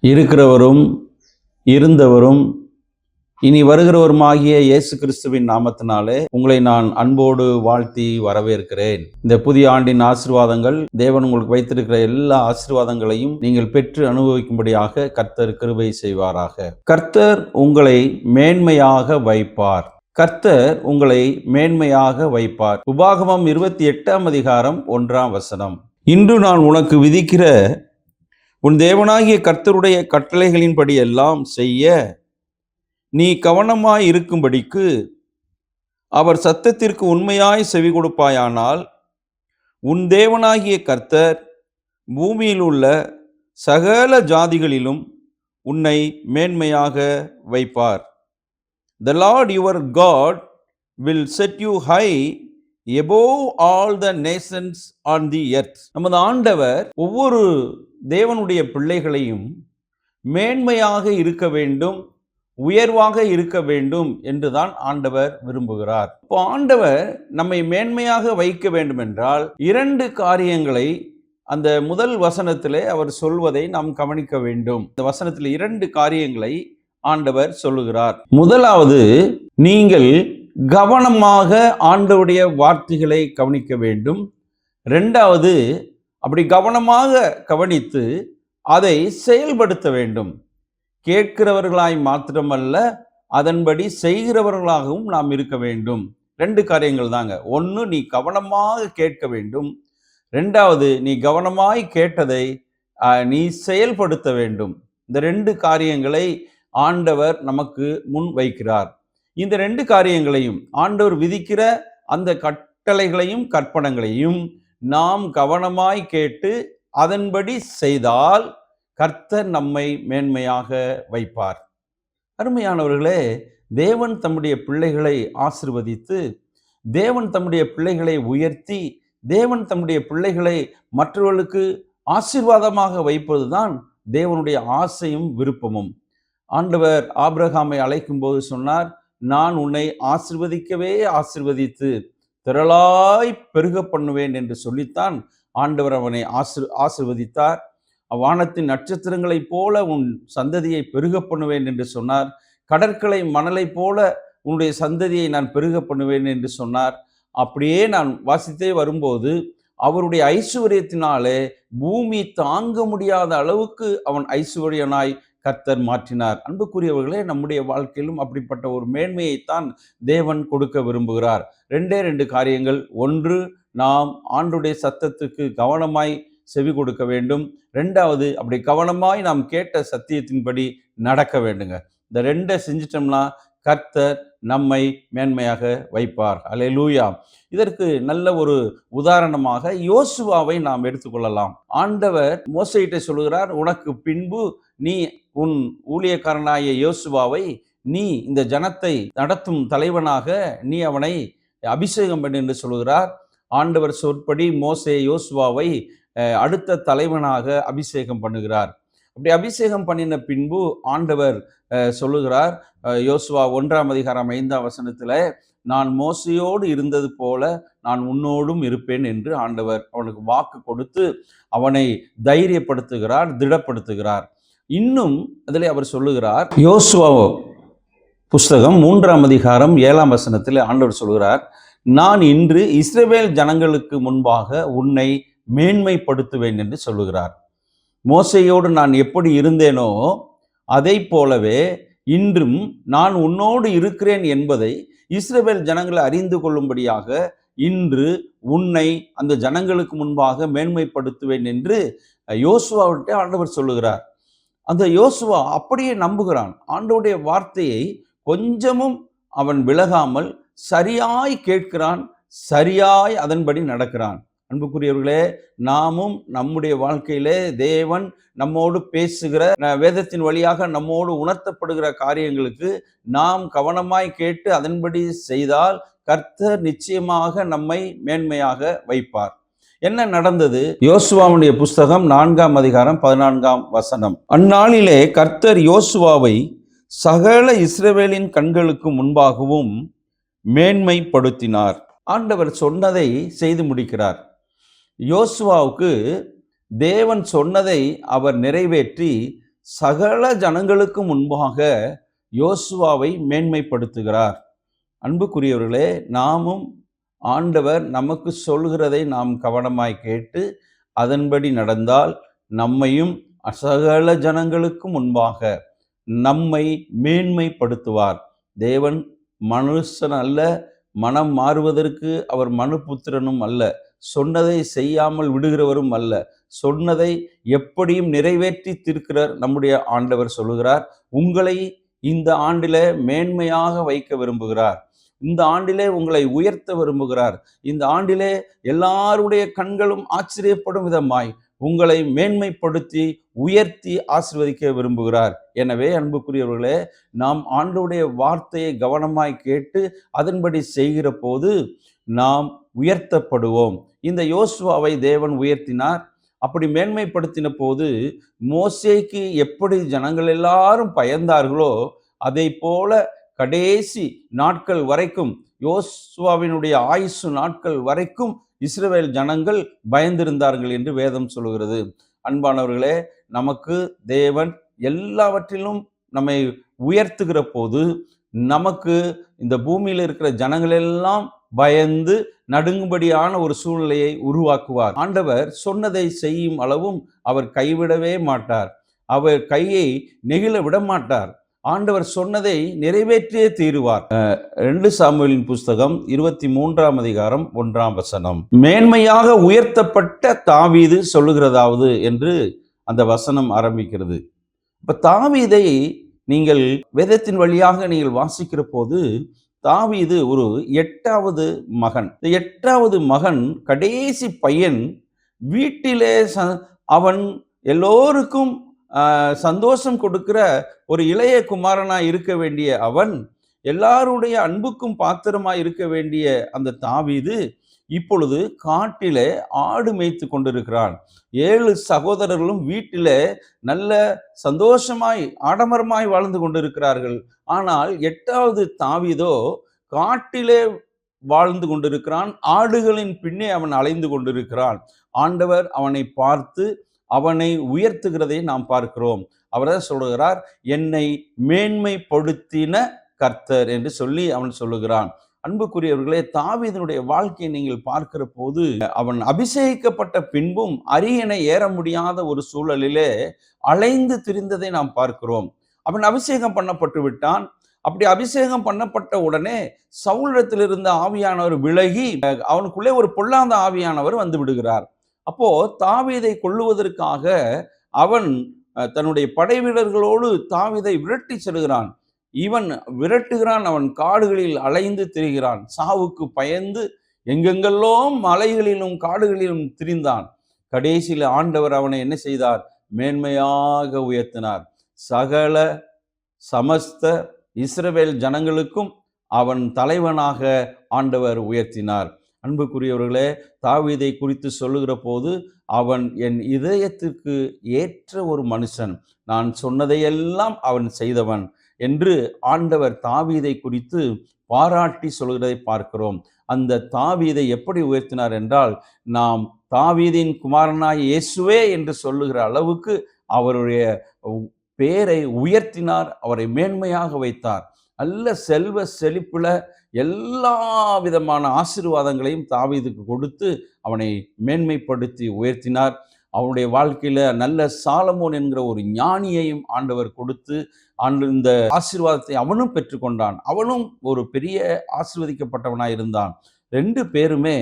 இருக்கிறவரும் இருந்தவரும் இனி வருகிறவருமாகிய இயேசு கிறிஸ்துவின் நாமத்தினாலே உங்களை நான் அன்போடு வாழ்த்தி வரவேற்கிறேன். இந்த புதிய ஆண்டின் ஆசீர்வாதங்கள், தேவன் உங்களுக்கு வைத்திருக்கிற எல்லா ஆசீர்வாதங்களையும் நீங்கள் பெற்று அனுபவிக்கும்படியாக கர்த்தர் கிருபை செய்வாராக. கர்த்தர் உங்களை மேன்மையாக வைப்பார். கர்த்தர் உங்களை மேன்மையாக வைப்பார். உபாகமம் 28ஆம் அதிகாரம் 1ஆம் வசனம். இன்று நான் உனக்கு விதிக்கிற உன் தேவனாகிய கர்த்தருடைய கட்டளைகளின்படி எல்லாம் செய்ய நீ கவனமாய் இருக்கும்படிக்கு அவர் சத்தத்திற்கு உண்மையாய் செவி கொடுப்பாயானால் உன் தேவனாகிய கர்த்தர் பூமியில் உள்ள சகல ஜாதிகளிலும் உன்னை மேன்மையாக வைப்பார். The Lord your God will set you high above all the nations on the earth. நமது ஆண்டவர் ஒவ்வொரு தேவனுடைய பிள்ளைகளையும் மேன்மையாக இருக்க வேண்டும், உயர்வாக இருக்க வேண்டும் என்றுதான் ஆண்டவர் விரும்புகிறார். இப்போ ஆண்டவர் நம்மை மேன்மையாக வைக்க வேண்டும் என்றால் 2 காரியங்களை அந்த முதல் வசனத்திலே அவர் சொல்வதை நாம் கவனிக்க வேண்டும். இந்த வசனத்தில் 2 காரியங்களை ஆண்டவர் சொல்லுகிறார். முதலாவது, நீங்கள் கவனமாக ஆண்டவருடைய வார்த்தைகளை கவனிக்க வேண்டும். 2வது, அப்படி கவனமாக கவனித்து அதை செயல்படுத்த வேண்டும். கேட்கிறவர்களாய் மாத்திரமல்ல, அதன்படி செய்கிறவர்களாகவும் நாம் இருக்க வேண்டும். 2 காரியங்கள் தாங்க. 1, நீ கவனமாக கேட்க வேண்டும். 2வது, நீ கவனமாய் கேட்டதை நீ செயல்படுத்த வேண்டும். இந்த 2 காரியங்களை ஆண்டவர் நமக்கு முன் வைக்கிறார். இந்த 2 காரியங்களையும் ஆண்டவர் விதிக்கிற அந்த கட்டளைகளையும் கற்பனைகளையும் நாம் கவனமாய் கேட்டு அதன்படி செய்தால் கர்த்தர் நம்மை மேன்மையாக வைப்பார். அருமையானவர்களே, தேவன் தம்முடைய பிள்ளைகளை ஆசீர்வதித்து, தேவன் தம்முடைய பிள்ளைகளை உயர்த்தி, தேவன் தம்முடைய பிள்ளைகளை மற்றவர்களுக்கு ஆசீர்வாதமாக வைப்பதுதான் தேவனுடைய ஆசையும் விருப்பமும். ஆண்டவர் ஆபிரகாமை அழைக்கும் போது சொன்னார், நான் உன்னை ஆசீர்வதிக்கவே ஆசீர்வதித்து திரளாய் பெருக பண்ணுவேன் என்று சொல்லித்தான் ஆண்டவர் அவனை ஆசீர்வதித்தார். வானத்தின் நட்சத்திரங்களைப் போல உன் சந்ததியை பெருக பண்ணுவேன் என்று சொன்னார். கடற்கரை மணலை போல உன்னுடைய சந்ததியை நான் பெருக பண்ணுவேன் என்று சொன்னார். அப்படியே நான் வாசித்தே வரும்போது அவருடைய ஐஸ்வர்யத்தினாலே பூமி தாங்க முடியாத அளவுக்கு அவன் ஐஸ்வர்யனாய் கர்த்தர் மாற்றினார். அன்புக்குரியவர்களே, நம்முடைய வாழ்க்கையிலும் அப்படிப்பட்ட ஒரு மேன்மையைத்தான் தேவன் கொடுக்க விரும்புகிறார். 2 காரியங்கள். 1, நாம் ஆண்டுடைய சத்தத்துக்கு கவனமாய் செவி கொடுக்க வேண்டும். 2வது, அப்படி கவனமாய் நாம் கேட்ட சத்தியத்தின்படி நடக்க வேண்டுங்க. இந்த 2 செஞ்சிட்டோம்னா கர்த்தர் நம்மை மேன்மையாக வைப்பார். அல்லேலூயா. இதற்கு நல்ல ஒரு உதாரணமாக யோசுவாவை நாம் எடுத்துக்கொள்ளலாம். ஆண்டவர் மோசேயிட்ட சொல்கிறார், உனக்கு பின்பு நீ உன் ஊழியக்காரனாகிய யோசுவாவை நீ இந்த ஜனத்தை நடத்தும் தலைவனாக நீ அவனை அபிஷேகம் பண்ணு என்று சொல்கிறார். ஆண்டவர் சொற்படி மோசே யோசுவாவை அடுத்த தலைவனாக அபிஷேகம் பண்ணுகிறார். அப்படி அபிஷேகம் பண்ணின பின்பு ஆண்டவர் சொல்லுகிறார், யோசுவா 1ஆம் அதிகாரம் 5ஆம் வசனத்தில், நான் மோசையோடு இருந்தது போல நான் உன்னோடும் இருப்பேன் என்று ஆண்டவர் அவனுக்கு வாக்கு கொடுத்து அவனை தைரியப்படுத்துகிறார், திடப்படுத்துகிறார். இன்னும் அதில் அவர் சொல்லுகிறார், யோசுவா புஸ்தகம் 3ஆம் அதிகாரம் 7ஆம் வசனத்தில் ஆண்டவர் சொல்கிறார், நான் இன்று இஸ்ரவேல் ஜனங்களுக்கு முன்பாக உன்னை மேன்மைப்படுத்துவேன் என்று சொல்லுகிறார். மோசையோடு நான் எப்படி இருந்தேனோ அதை போலவே இன்றும் நான் உன்னோடு இருக்கிறேன் என்பதை இஸ்ரவேல் ஜனங்களை அறிந்து கொள்ளும்படியாக இன்று உன்னை அந்த ஜனங்களுக்கு முன்பாக மேன்மைப்படுத்துவேன் என்று யோசுவாவிட்ட ஆண்டவர் சொல்லுகிறார். அந்த யோசுவா அப்படியே நம்புகிறான். ஆண்டவருடைய வார்த்தையை கொஞ்சமும் அவன் விலகாமல் சரியாய் கேட்கிறான், சரியாய் அதன்படி நடக்கிறான். அன்புக்குரியவர்களே, நாமும் நம்முடைய வாழ்க்கையிலே தேவன் நம்மோடு பேசுகிற வேதத்தின் வழியாக நம்மோடு உணர்த்தப்படுகிற காரியங்களுக்கு நாம் கவனமாய் கேட்டு அதன்படி செய்தால் கர்த்தர் நிச்சயமாக நம்மை மேன்மையாக வைப்பார். என்ன நடந்தது? யோசுவாவுடைய புஸ்தகம் 4ஆம் அதிகாரம் 14ஆம் வசனம். அந்நாளிலே கர்த்தர் யோசுவாவை சகல இஸ்ரவேலின் கண்களுக்கு முன்பாகவும் மேன்மைப்படுத்தினார். ஆண்டவர் சொன்னதை செய்து முடிக்கிறார். யோசுவாவுக்கு தேவன் சொன்னதை அவர் நிறைவேற்றி சகல ஜனங்களுக்கு முன்பாக யோசுவாவை மேன்மைப்படுத்துகிறார். அன்புக்குரியவர்களே, நாமும் ஆண்டவர் நமக்கு சொல்கிறதை நாம் கவனமாய் கேட்டு அதன்படி நடந்தால் நம்மையும் சகல ஜனங்களுக்கு முன்பாக நம்மை மேன்மைப்படுத்துவார். தேவன் மனுஷன் அல்ல, மனம் மாறுவதற்கு அவர் மனுபுத்திரனும் அல்ல, சொன்னதை செய்யாமல் விடுகிறவரும் அல்ல, சொன்னதை எப்படியும் நிறைவேற்றி தீர்க்கிறார் நம்முடைய ஆண்டவர் சொல்லுகிறார். உங்களை இந்த ஆண்டிலே மேன்மையாக வைக்க விரும்புகிறார். இந்த ஆண்டிலே உங்களை உயர்த்த விரும்புகிறார். இந்த ஆண்டிலே எல்லாருடைய கண்களும் ஆச்சரியப்படும் விதமாய் உங்களை மேன்மைப்படுத்தி உயர்த்தி ஆசீர்வதிக்க விரும்புகிறார். எனவே அன்புக்குரியவர்களே, நாம் ஆண்டவருடைய வார்த்தையை கவனமாய் கேட்டு அதன்படி செய்கிற போது நாம் உயர்த்தப்படுவோம். இந்த யோசுவாவை தேவன் உயர்த்தினார். அப்படி மேன்மைப்படுத்தின போது மோசேக்கு எப்படி ஜனங்கள் எல்லாரும் பயந்தார்களோ அதை போல கடைசி நாட்கள் வரைக்கும், யோசுவாவினுடைய ஆயுசு நாட்கள் வரைக்கும் இஸ்ரவேல் ஜனங்கள் பயந்திருந்தார்கள் என்று வேதம் சொல்கிறது. அன்பானவர்களே, நமக்கு தேவன் எல்லாவற்றிலும் நம்மை உயர்த்துகிற போது நமக்கு இந்த பூமியில் இருக்கிற ஜனங்கள் எல்லாம் பயந்து நடுங்கும்படியான ஒரு சூழ்நிலையை உருவாக்குவார். ஆண்டவர் சொன்னதை செய்யும் அளவும் அவர் கைவிடவே மாட்டார். அவர் கையை நெகிழ விட மாட்டார். ஆண்டவர் சொன்னதை நிறைவேற்றியே தீருவார். 2 சாமுவேலின் புஸ்தகம் 23ஆம் அதிகாரம் 1ஆம் வசனம். மேன்மையாக உயர்த்தப்பட்ட தாவீது சொல்லுகிறதாவது என்று அந்த வசனம் ஆரம்பிக்கிறது. இப்ப தாவீதை நீங்கள் வேதத்தின் வழியாக நீங்கள் வாசிக்கிற போது தாவீது ஒரு 8வது மகன். இந்த 8வது மகன் கடைசி பையன். வீட்டிலே அவன் எல்லோருக்கும் சந்தோஷம் கொடுக்கிற ஒரு இளைய குமாரனாய் இருக்க வேண்டிய அவன், எல்லாருடைய அன்புக்கும் பாத்திரமாய் இருக்க வேண்டிய அந்த தாவீது இப்பொழுது காட்டிலே ஆடு மேய்த்து கொண்டிருக்கிறான். 7 சகோதரர்களும் வீட்டிலே நல்ல சந்தோஷமாய் ஆடம்பரமாய் வாழ்ந்து கொண்டிருக்கிறார்கள். ஆனால் 8வது தாவீதோ காட்டிலே வாழ்ந்து கொண்டிருக்கிறான். ஆடுகளின் பின்னே அவன் அலைந்து கொண்டிருக்கிறான். ஆண்டவர் அவனை பார்த்து அவனை உயர்த்துகிறதை நாம் பார்க்கிறோம். அவர் தான் சொல்லுகிறார், என்னை மேன்மைப்படுத்தின கர்த்தர் என்று சொல்லி அவன் சொல்லுகிறான். அன்புக்குரியவர்களே, தாவீதினுடைய வாழ்க்கையை நீங்கள் பார்க்கிற போது அவன் அபிஷேகிக்கப்பட்ட பின்பும் அரியணை ஏற முடியாத ஒரு சூழலிலே அலைந்து திரிந்ததை நாம் பார்க்கிறோம். அவன் அபிஷேகம் பண்ணப்பட்டு விட்டான். அப்படி அபிஷேகம் பண்ணப்பட்ட உடனே சவுலிடத்தில் இருந்த ஆவியானவர் விலகி அவனுக்குள்ளே ஒரு பொல்லாத ஆவியானவர் வந்து விடுகிறார். அப்போ தாவீதை கொல்லுவதற்காக அவன் தன்னுடைய படை வீரர்களோடு தாவீதை விரட்டி செல்கிறான். இவன் விரட்டுகிறான். அவன் காடுகளில் அலைந்து திரிகிறான். சாவுக்கு பயந்து எங்கெங்கெல்லாம் மலைகளிலும் காடுகளிலும் திரிந்தான். கடைசியில் ஆண்டவர் அவனை என்ன செய்தார்? மேன்மையாக உயர்த்தினார். சகல சமஸ்த இஸ்ரவேல் ஜனங்களுக்கும் அவன் தலைவனாக ஆண்டவர் உயர்த்தினார். அன்புக்குரியவர்களே, தாவீதை குறித்து சொல்லுகிற போது அவன் என் இதயத்திற்கு ஏற்ற ஒரு மனுஷன், நான் சொன்னதையெல்லாம் அவன் செய்தவன் என்று ஆண்டவர் தாவீதை குறித்து பாராட்டி சொல்கிறதை பார்க்கிறோம். அந்த தாவீதை எப்படி உயர்த்தினார் என்றால், நாம் தாவீதின் குமாரனாய் இயேசுவே என்று சொல்லுகிற அளவுக்கு அவருடைய பேரை உயர்த்தினார். அவரை மேன்மையாக வைத்தார். நல்ல செல்வ செழிப்புல எல்லா விதமான ஆசீர்வாதங்களையும் தாவீதுக்கு கொடுத்து அவனை மேன்மைப்படுத்தி உயர்த்தினார். அவனுடைய வாழ்க்கையில நல்ல சாலமோன் என்கிற ஒரு ஞானியையும் ஆண்டவர் கொடுத்து இந்த ஆசீர்வாதத்தை அவனும் பெற்றுக்கொண்டான். அவனும் ஒரு பெரிய ஆசீர்வதிக்கப்பட்டவனாய் இருந்தான். 2 பேருமே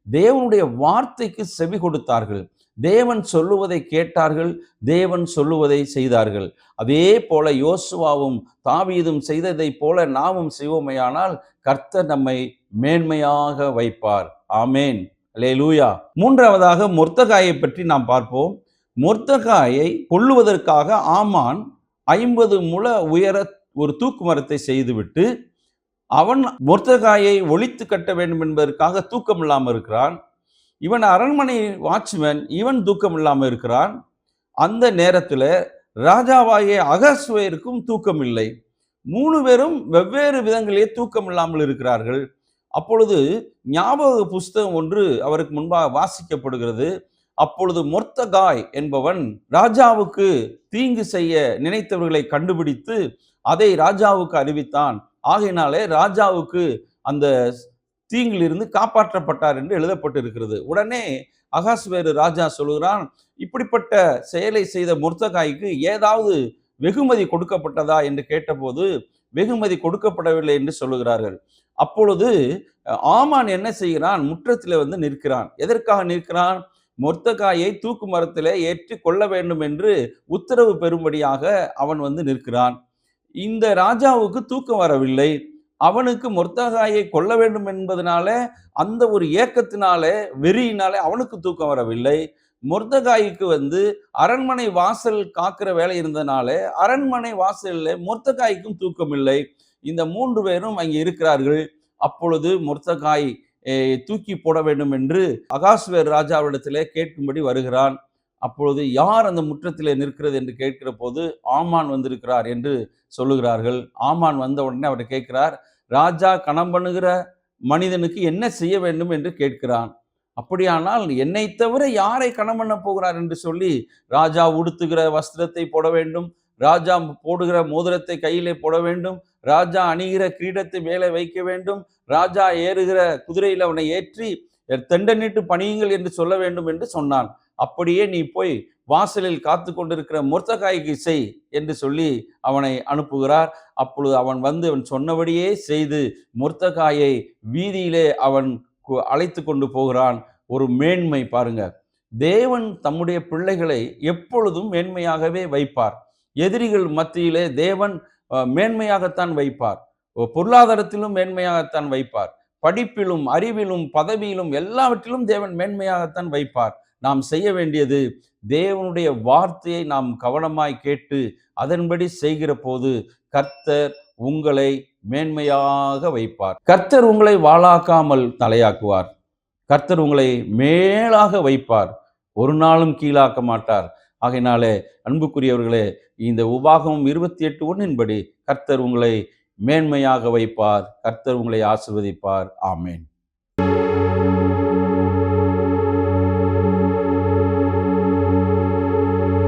தேவனுடைய வார்த்தைக்கு செவி கொடுத்தார்கள். தேவன் சொல்லுவதை கேட்டார்கள். தேவன் சொல்லுவதை செய்தார்கள். அதே போல யோசுவாவும் தாவீதும் செய்ததை போல நாமும் செய்வோமேயானால் கர்த்தர் நம்மை மேன்மையாக வைப்பார். ஆமேன், அல்லேலூயா. 3வதாக மொர்தெகாயை பற்றி நாம் பார்ப்போம். மொர்தெகாயை கொல்லுவதற்காக ஆமான் 50 முழ உயர ஒரு தூக்கு மரத்தை செய்துவிட்டு அவன் மொர்தெகாயை ஒழித்து கட்ட வேண்டும் என்பதற்காக தூக்கம் இல்லாமல் இருக்கிறான். இவன் அரண்மனை வாட்ச்மேன், இவன் தூக்கம் இல்லாமல் இருக்கிறான். அந்த நேரத்தில் ராஜாவாகிய அகஸ்வேருக்கும் தூக்கம் இல்லை. 3 பேரும் வெவ்வேறு விதங்களிலே தூக்கம் இல்லாமல் இருக்கிறார்கள். அப்பொழுது ஞாபக புஸ்தகம் ஒன்று அவருக்கு முன்பாக வாசிக்கப்படுகிறது. அப்பொழுது மொர்தகாய் என்பவன் ராஜாவுக்கு தீங்கு செய்ய நினைத்தவர்களை கண்டுபிடித்து அதை ராஜாவுக்கு அறிவித்தான். ஆகையினாலே ராஜாவுக்கு அந்த தீங்கிலிருந்து காப்பாற்றப்பட்டார் என்று எழுதப்பட்டிருக்கிறது. உடனே அகாஸ்வேரு ராஜா சொல்கிறான், இப்படிப்பட்ட செயலை செய்த மொர்தகாய்க்கு ஏதாவது வெகுமதி கொடுக்கப்பட்டதா என்று கேட்டபோது வெகுமதி கொடுக்கப்படவில்லை என்று சொல்லுகிறார்கள். அப்பொழுது ஆமான் என்ன செய்கிறான், முற்றத்தில் வந்து நிற்கிறான். எதற்காக நிற்கிறான்? மொர்தகாயை தூக்கு மரத்திலே ஏற்றி கொள்ள வேண்டும் என்று உத்தரவு பெறும்படியாக அவன் வந்து நிற்கிறான். இந்த ராஜாவுக்கு தூக்கம் வரவில்லை. அவனுக்கு மொர்தகாயை கொல்ல வேண்டும் என்பதனால, அந்த ஒரு ஏக்கத்தினாலே, வெறியினாலே அவனுக்கு தூக்கம் வரவில்லை. மொர்தகாய்க்கு வந்து அரண்மனை வாசல் காக்கிற வேலை இருந்தனால அரண்மனை வாசலில் மொர்தகாய்க்கும் தூக்கம் இல்லை. இந்த 3 பேரும் அங்கே இருக்கிறார்கள். அப்பொழுது மொர்தகாய் தூக்கி போட வேண்டும் என்று அகாஸ்வேர் ராஜாவிடத்திலே கேட்கும்படி வருகிறான். அப்பொழுது யார் அந்த முற்றத்திலே நிற்கிறது என்று கேட்கிற போது ஆமான் வந்திருக்கிறார் என்று சொல்லுகிறார்கள். ஆமான் வந்த உடனே அவர் கேட்கிறார், ராஜா கணம் பண்ணுகிற மனிதனுக்கு என்ன செய்ய வேண்டும் என்று கேட்கிறான். அப்படியானால் என்னை தவிர யாரை கணம் பண்ண போகிறார் என்று சொல்லி, ராஜா உடுத்துகிற வஸ்திரத்தை போட வேண்டும், ராஜா போடுகிற மோதிரத்தை கையிலே போட வேண்டும், ராஜா அணிகிற கிரீடத்தை மேலே வைக்க வேண்டும், ராஜா ஏறுகிற குதிரையில் அவனை ஏற்றி தெண்டனிட்டு பணியுங்கள் என்று சொல்ல வேண்டும் என்று சொன்னான். அப்படியே நீ போய் வாசலில் காத்து கொண்டிருக்கிற மொர்தகாய்க்கு செய் என்று சொல்லி அவனை அனுப்புகிறார். அப்பொழுது அவன் வந்து அவன் சொன்னபடியே செய்து மொர்தகாயை வீதியிலே அவன் அழைத்து கொண்டு போகிறான். ஒரு மேன்மை பாருங்க, தேவன் தம்முடைய பிள்ளைகளை எப்பொழுதும் மேன்மையாகவே வைப்பார். எதிரிகள் மத்தியிலே தேவன் மேன்மையாகத்தான் வைப்பார். பொருளாதாரத்திலும் மேன்மையாகத்தான் வைப்பார். படிப்பிலும் அறிவிலும் பதவியிலும் எல்லாவற்றிலும் தேவன் மேன்மையாகத்தான் வைப்பார். நாம் செய்ய வேண்டியது தேவனுடைய வார்த்தையை நாம் கவனமாய் கேட்டு அதன்படி செய்கிற போது கர்த்தர் உங்களை மேன்மையாக வைப்பார். கர்த்தர் உங்களை வாளாக்காமல் தலையாக்குவார். கர்த்தர் உங்களை மேலாக வைப்பார். ஒரு நாளும் கீழாக்க மாட்டார். ஆகையினாலே அன்புக்குரியவர்களே, இந்த உபாகமம் 28:1 கர்த்தர் உங்களை மேன்மையாக வைப்பார். கர்த்தர் உங்களை ஆசீர்வதிப்பார். ஆமென்.